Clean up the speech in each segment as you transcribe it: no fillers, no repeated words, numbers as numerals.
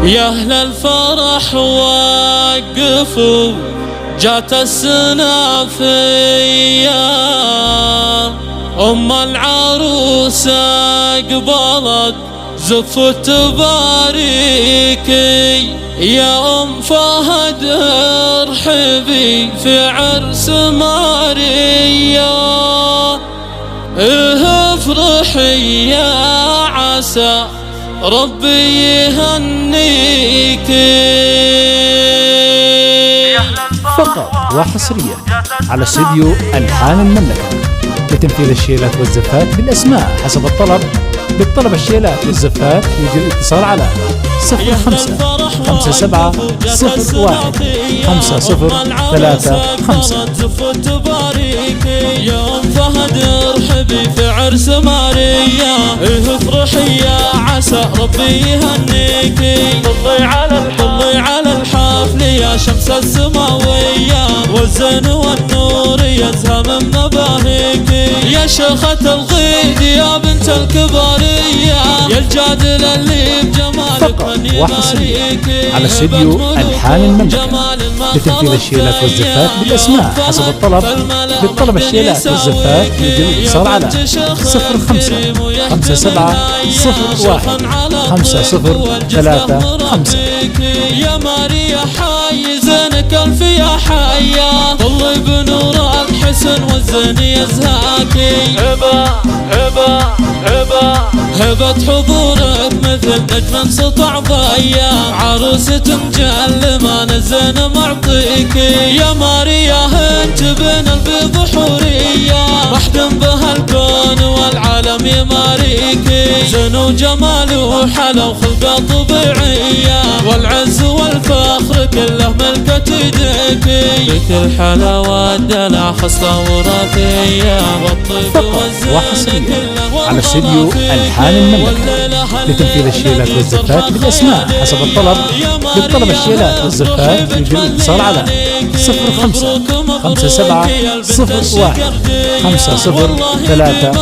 يا أهل الفرح وقفوا جات السنافية، أم العروسة قبلت زف تباريكي، يا أم فهد ارحبي في عرس ماريا، افرحي يا عسى ربي يهنيكي. فقط وحصريا على استديو ألحان المملكة لتنفيذ الشيلات والزفات بالأسماء حسب الطلب. بالطلب الشيلات والزفات يجي الاتصال على 0557015035. يا أم فهد ارحبي في عرس ماريا، افرحي يا عسى ربي يهنيكي. طلي على الحفل يا شمس السماوية، والزين والنور يزهى من مباهيكي. يا شيخة الغيد يا بنت الكبارية، يا الجادل اللي بجمالك من يباريك. على استديو ألحان المملكة لتنفيذ الشيلات والزفات بالأسماء حسب الطلب. بالطلب الشيلات والزفات يجي الاتصال على 0557015035. يا ماريا حي زينك الف يا حيا، طلي بنور الحسن والزين يزهاكي. هبة حضورك مثل نجم سطع ضيا، عروسة مجلمان الزين معطيكي. يا ماريا انت بين البيض حورية، وحد بها الكون والعالم يماريكي. زين وجمال وحلا وخلقة طبيعية، والعز والفخر كله ملكة يديكي. لك الحلاوة والدلع خصلة وراثية، والطيب والزين كله على استديو ألحان المملكة لتنفيذ الشيلات والزفات بالأسماء حسب الطلب. بالطلب الشيلات والزفات يجي الاتصال على 0557015035.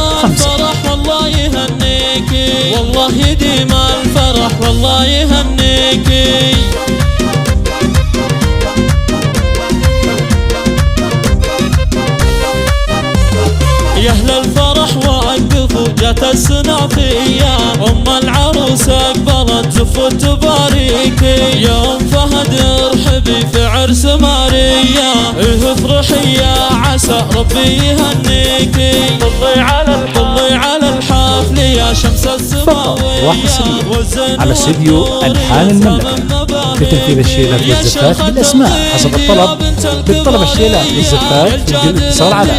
والله يهنيكي، والله يديم الفرح والله يهنيكي. يا أهل الفرح وقفوا جات السنافية، أم العروسة قبلت زف تباريكي. يا أم فهد ارحبي في عرس ماريا، افرحي يا عسى ربي يهنيكي. طلي على الحفل يا شمس السماوية، وحصريا على استديو ألحان المملكة لتنفيذ الشيلات والزفات بالأسماء حسب الطلب. بالطلب الشيلات والزفات يجي الاتصال على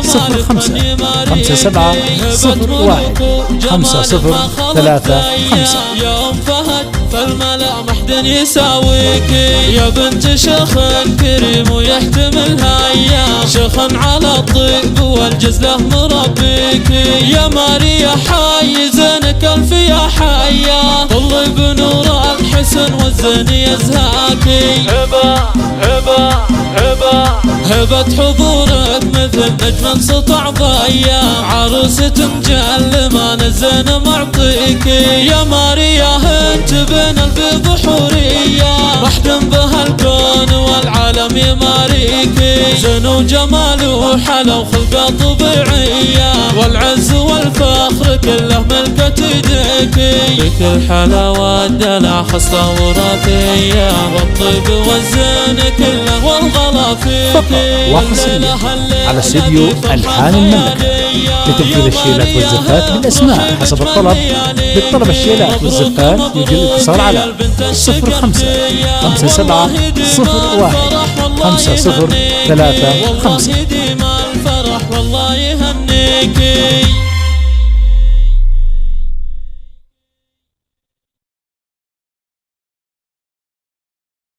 0557015035. يا أم فهد فالملا محد يساويكي. يا بنت شيخ كريم ويحتمل هيا، شيخ على الطيب والجزله مربيكي. يا ماريا حي زينك الف يا حيا، طلي بنور الحسن والزين يزهاكي. هبة حضورك مثل نجم سطع ضيا، عروسة مجلمان الزين معطيكي. يا ماريا انت بين البيض حورية، وحد بها الكون والعالم يماريكي. زين وجمال وحلا وخلقة طبيعية، والعز والفخر كله ملكة يديكي. لك الحلاوة والدلع خصلة وراثية، والطيب والزين كله والغلا فيكي. وحصريا على استديو ألحان المملكة لتنفيذ الشيلات والزفات بالأسماء حسب الطلب. بالطلب الشيلات والزفات يجي الاتصال على 0557015035. والله يديم الفرح والله يهنيكي.